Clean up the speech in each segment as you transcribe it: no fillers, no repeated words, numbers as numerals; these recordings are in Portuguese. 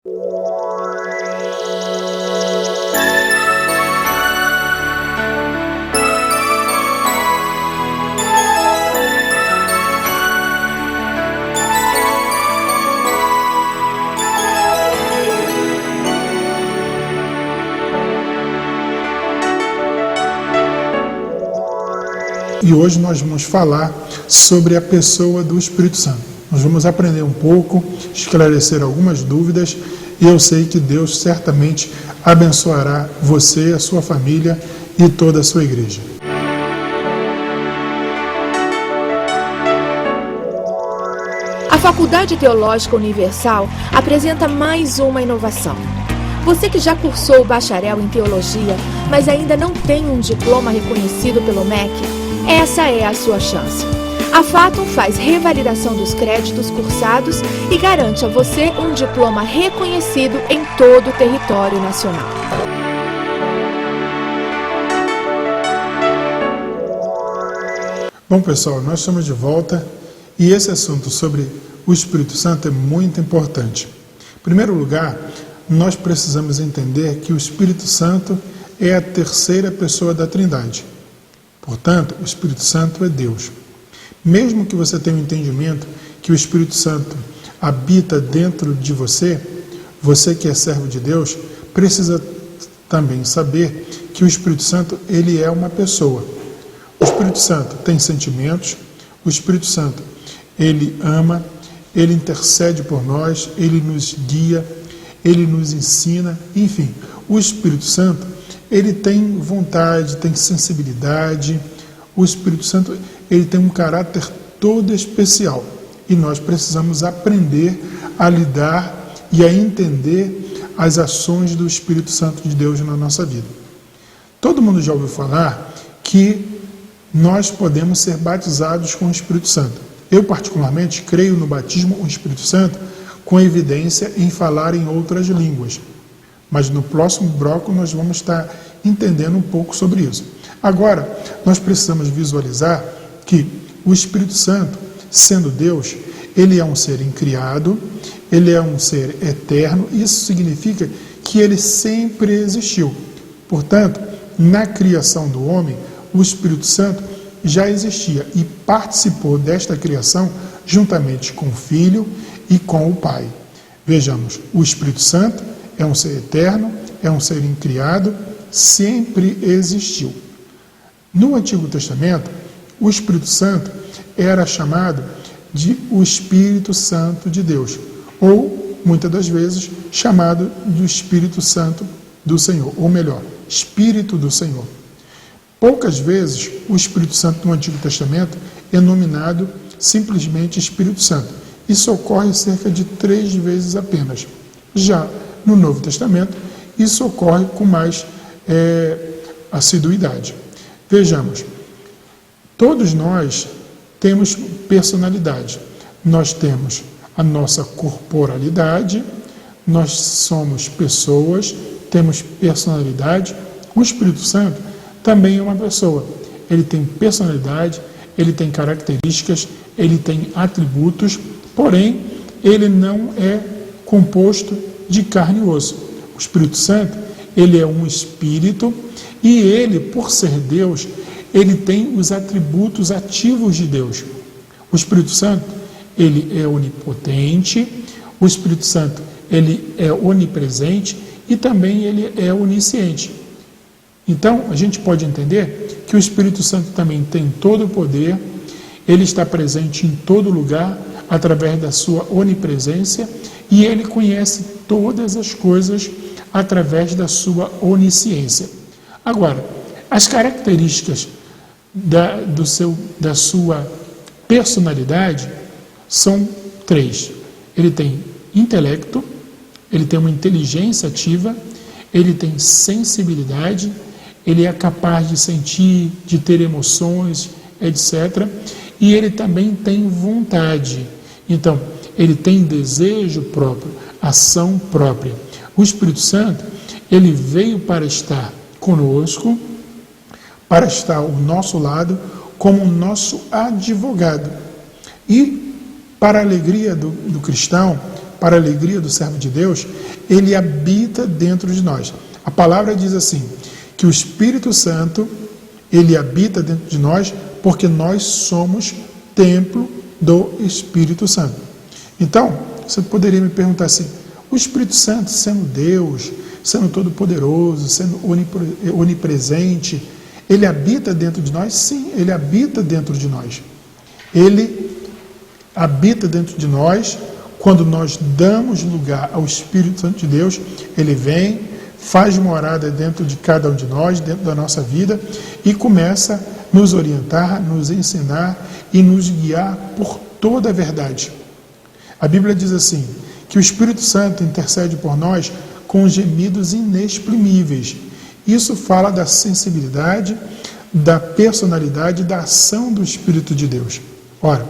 E hoje nós vamos falar sobre a pessoa do Espírito Santo. Nós vamos aprender um pouco, esclarecer algumas dúvidas, e eu sei que Deus certamente abençoará você, a sua família e toda a sua igreja. A Faculdade Teológica Universal apresenta mais uma inovação. Você que já cursou o bacharel em teologia, mas ainda não tem um diploma reconhecido pelo MEC, essa é a sua chance. A Fatum faz revalidação dos créditos cursados e garante a você um diploma reconhecido em todo o território nacional. Bom, pessoal, nós estamos de volta e esse assunto sobre o Espírito Santo é muito importante. Em primeiro lugar, nós precisamos entender que o Espírito Santo é a terceira pessoa da Trindade. Portanto, o Espírito Santo é Deus. Mesmo que você tenha um entendimento que o Espírito Santo habita dentro de você, você que é servo de Deus, precisa também saber que o Espírito Santo, ele é uma pessoa. O Espírito Santo tem sentimentos, o Espírito Santo, ele ama, ele intercede por nós, ele nos guia, ele nos ensina, enfim, o Espírito Santo, ele tem vontade, tem sensibilidade. O Espírito Santo, ele tem um caráter todo especial. E nós precisamos aprender a lidar e a entender as ações do Espírito Santo de Deus na nossa vida. Todo mundo já ouviu falar que nós podemos ser batizados com o Espírito Santo. Eu, particularmente, creio no batismo com o Espírito Santo com evidência em falar em outras línguas. Mas no próximo bloco nós vamos estar entendendo um pouco sobre isso. Agora, nós precisamos visualizar que o Espírito Santo, sendo Deus, ele é um ser incriado, ele é um ser eterno, isso significa que ele sempre existiu. Portanto, na criação do homem, o Espírito Santo já existia e participou desta criação juntamente com o Filho e com o Pai. Vejamos, o Espírito Santo é um ser eterno, é um ser incriado, sempre existiu. No Antigo Testamento, o Espírito Santo era chamado de o Espírito Santo de Deus, ou, muitas das vezes, chamado de Espírito Santo do Senhor, ou melhor, Espírito do Senhor. Poucas vezes o Espírito Santo no Antigo Testamento é nominado simplesmente Espírito Santo. Isso ocorre cerca de 3 vezes apenas. Já no Novo Testamento, isso ocorre com mais assiduidade. Vejamos, todos nós temos personalidade. Nós temos a nossa corporalidade, nós somos pessoas, temos personalidade. O Espírito Santo também é uma pessoa. Ele tem personalidade, ele tem características, ele tem atributos, porém, ele não é composto de carne e osso. O Espírito Santo, ele é um espírito e ele, por ser Deus, ele tem os atributos ativos de Deus. O Espírito Santo, ele é onipotente, o Espírito Santo, ele é onipresente e também ele é onisciente. Então, a gente pode entender que o Espírito Santo também tem todo o poder, ele está presente em todo lugar, através da sua onipresença, e ele conhece todas as coisas através da sua onisciência. Agora, as características da sua personalidade são 3. Ele tem intelecto, ele tem uma inteligência ativa, ele tem sensibilidade, ele é capaz de sentir, de ter emoções, etc. E ele também tem vontade. Então, ele tem desejo próprio, ação própria. O Espírito Santo, ele veio para estar conosco, para estar ao nosso lado, como nosso advogado. E, para a alegria do cristão, para a alegria do servo de Deus, ele habita dentro de nós. A palavra diz assim, que o Espírito Santo, ele habita dentro de nós porque nós somos templo do Espírito Santo. Então, você poderia me perguntar assim, o Espírito Santo, sendo Deus, sendo todo-poderoso, sendo onipresente, ele habita dentro de nós? Sim, ele habita dentro de nós. Ele habita dentro de nós quando nós damos lugar ao Espírito Santo de Deus. Ele vem, faz morada dentro de cada um de nós, dentro da nossa vida, e começa a nos orientar, nos ensinar e nos guiar por toda a verdade. A Bíblia diz assim, que o Espírito Santo intercede por nós com gemidos inexprimíveis. Isso fala da sensibilidade, da personalidade, da ação do Espírito de Deus. Ora,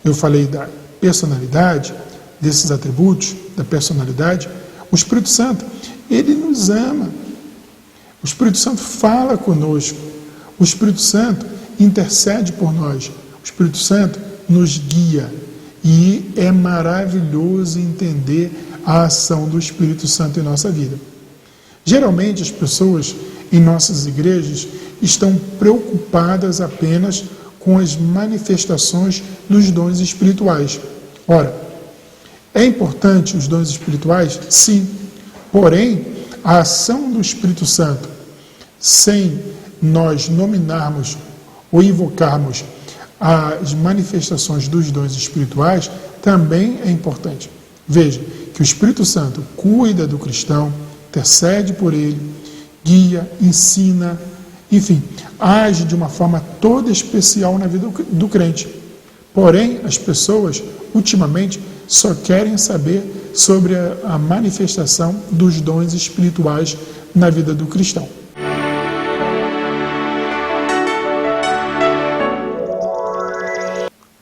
eu falei da personalidade, desses atributos, da personalidade. O Espírito Santo, ele nos ama. O Espírito Santo fala conosco. O Espírito Santo intercede por nós. O Espírito Santo nos guia. E é maravilhoso entender a ação do Espírito Santo em nossa vida. Geralmente as pessoas em nossas igrejas estão preocupadas apenas com as manifestações dos dons espirituais. Ora, é importante os dons espirituais? Sim. Porém, a ação do Espírito Santo, sem nós nominarmos ou invocarmos as manifestações dos dons espirituais, também é importante. Veja que o Espírito Santo cuida do cristão, intercede por ele, guia, ensina, enfim, age de uma forma toda especial na vida do crente. Porém, as pessoas, ultimamente, só querem saber sobre a manifestação dos dons espirituais na vida do cristão.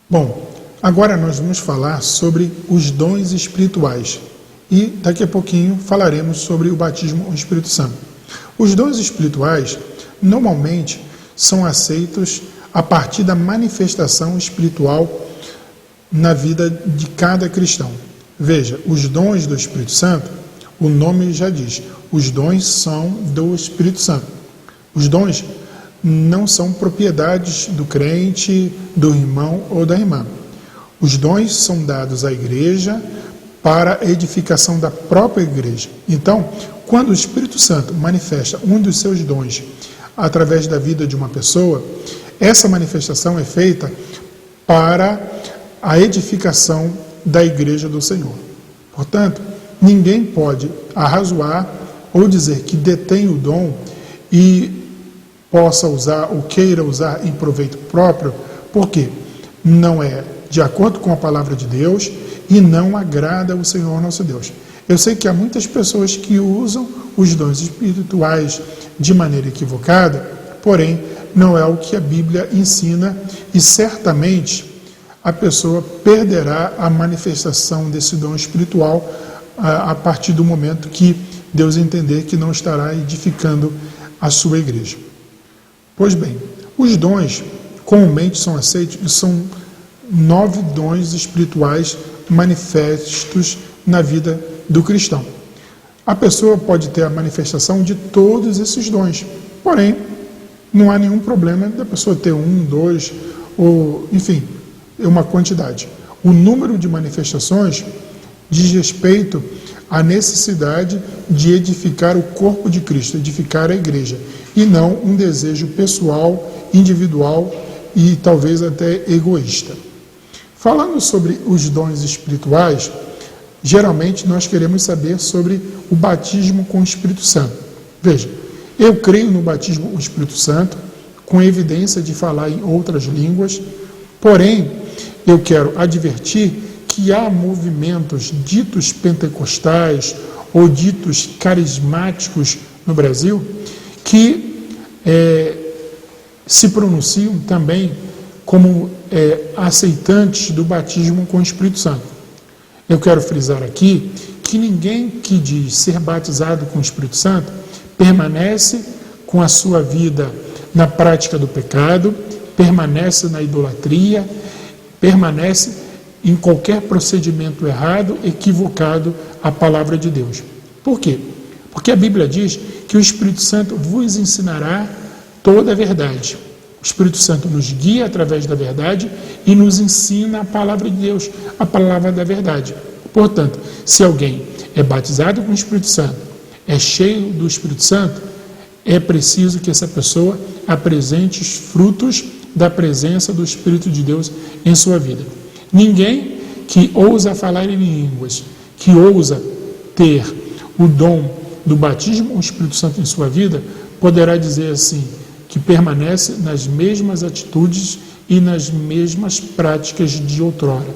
Bom, agora nós vamos falar sobre os dons espirituais e daqui a pouquinho falaremos sobre o batismo com o Espírito Santo. Os dons espirituais normalmente são aceitos a partir da manifestação espiritual na vida de cada cristão. Veja, os dons do Espírito Santo, o nome já diz, os dons são do Espírito Santo. Os dons não são propriedades do crente, do irmão ou da irmã. Os dons são dados à igreja para a edificação da própria igreja. Então, quando o Espírito Santo manifesta um dos seus dons através da vida de uma pessoa, essa manifestação é feita para a edificação da igreja do Senhor. Portanto, ninguém pode arrazoar ou dizer que detém o dom e possa usar ou queira usar em proveito próprio, porque não é de acordo com a palavra de Deus e não agrada ao Senhor nosso Deus. Eu sei que há muitas pessoas que usam os dons espirituais de maneira equivocada, porém não é o que a Bíblia ensina e certamente a pessoa perderá a manifestação desse dom espiritual a partir do momento que Deus entender que não estará edificando a sua igreja. Pois bem, os dons comumente são aceitos e são 9 dons espirituais manifestos na vida do cristão. A pessoa pode ter a manifestação de todos esses dons, porém, não há nenhum problema da pessoa ter 1, 2, ou, enfim, uma quantidade. O número de manifestações diz respeito à necessidade de edificar o corpo de Cristo, edificar a igreja, e não um desejo pessoal, individual e talvez até egoísta. Falando sobre os dons espirituais, geralmente nós queremos saber sobre o batismo com o Espírito Santo. Veja, eu creio no batismo com o Espírito Santo, com evidência de falar em outras línguas, porém, eu quero advertir que há movimentos ditos pentecostais ou ditos carismáticos no Brasil que se pronunciam também como aceitantes do batismo com o Espírito Santo. Eu quero frisar aqui que ninguém que diz ser batizado com o Espírito Santo permanece com a sua vida na prática do pecado, permanece na idolatria, permanece em qualquer procedimento errado, equivocado à palavra de Deus. Por quê? Porque a Bíblia diz que o Espírito Santo vos ensinará toda a verdade. O Espírito Santo nos guia através da verdade e nos ensina a palavra de Deus, a palavra da verdade. Portanto, se alguém é batizado com o Espírito Santo, é cheio do Espírito Santo, é preciso que essa pessoa apresente os frutos da presença do Espírito de Deus em sua vida. Ninguém que ousa falar em línguas, que ousa ter o dom do batismo com o Espírito Santo em sua vida, poderá dizer assim, que permanece nas mesmas atitudes e nas mesmas práticas de outrora.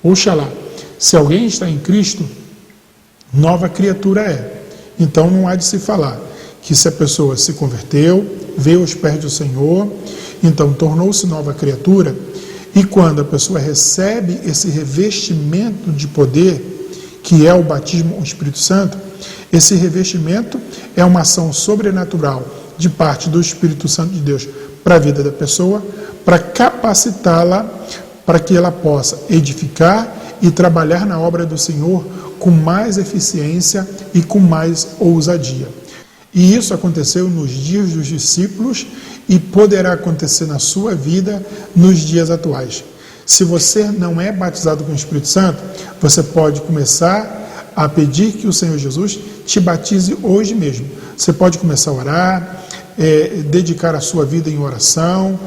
Oxalá, se alguém está em Cristo, nova criatura é. Então não há de se falar que se a pessoa se converteu, veio aos pés do Senhor, então tornou-se nova criatura, e quando a pessoa recebe esse revestimento de poder, que é o batismo com o Espírito Santo, esse revestimento é uma ação sobrenatural de parte do Espírito Santo de Deus para a vida da pessoa, para capacitá-la para que ela possa edificar e trabalhar na obra do Senhor com mais eficiência e com mais ousadia. E isso aconteceu nos dias dos discípulos e poderá acontecer na sua vida nos dias atuais. Se você não é batizado com o Espírito Santo, você pode começar a pedir que o Senhor Jesus te batize hoje mesmo. Você pode começar a orar, dedicar a sua vida em oração,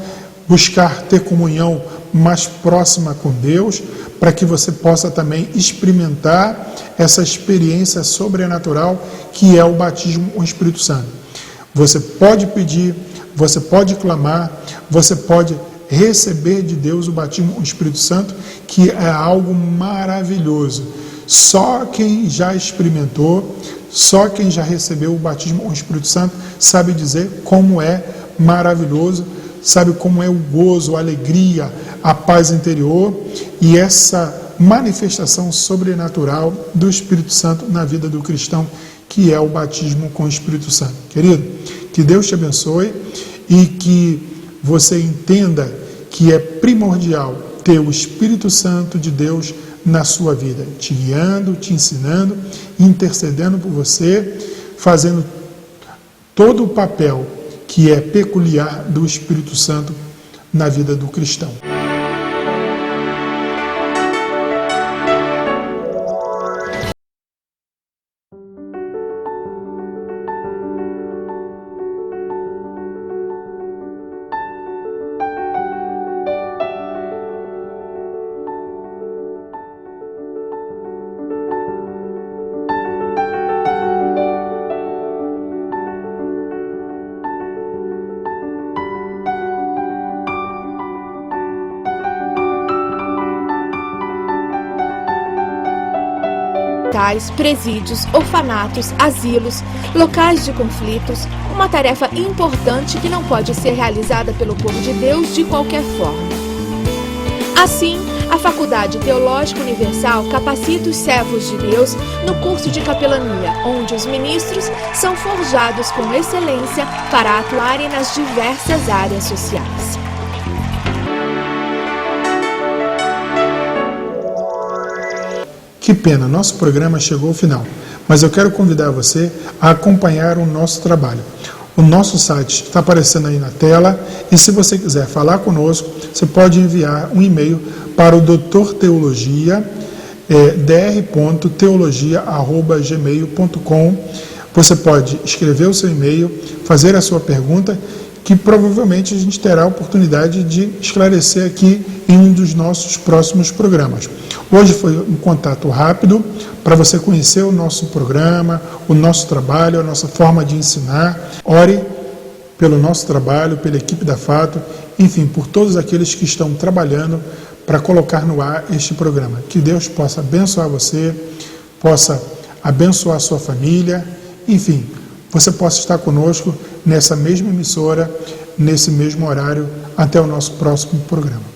buscar ter comunhão mais próxima com Deus, para que você possa também experimentar essa experiência sobrenatural que é o batismo com o Espírito Santo. Você pode pedir, você pode clamar, você pode receber de Deus o batismo com o Espírito Santo, que é algo maravilhoso. Só quem já experimentou, só quem já recebeu o batismo com o Espírito Santo sabe dizer como é maravilhoso, sabe como é o gozo, a alegria, a paz interior e essa manifestação sobrenatural do Espírito Santo na vida do cristão, que é o batismo com o Espírito Santo. Querido, que Deus te abençoe e que você entenda que é primordial ter o Espírito Santo de Deus na sua vida, te guiando, te ensinando, intercedendo por você, fazendo todo o papel que é peculiar do Espírito Santo na vida do cristão. Presídios, orfanatos, asilos, locais de conflitos, uma tarefa importante que não pode ser realizada pelo povo de Deus de qualquer forma. Assim, a Faculdade Teológica Universal capacita os servos de Deus no curso de capelania, onde os ministros são forjados com excelência para atuarem nas diversas áreas sociais. Que pena, nosso programa chegou ao final, mas eu quero convidar você a acompanhar o nosso trabalho. O nosso site está aparecendo aí na tela e se você quiser falar conosco, você pode enviar um e-mail para o doutorteologia, dr.teologia@gmail.com. Você pode escrever o seu e-mail, fazer a sua pergunta, que provavelmente a gente terá a oportunidade de esclarecer aqui em um dos nossos próximos programas. Hoje foi um contato rápido para você conhecer o nosso programa, o nosso trabalho, a nossa forma de ensinar. Ore pelo nosso trabalho, pela equipe da Fato, enfim, por todos aqueles que estão trabalhando para colocar no ar este programa. Que Deus possa abençoar você, possa abençoar a sua família, enfim, você possa estar conosco nessa mesma emissora, nesse mesmo horário, até o nosso próximo programa.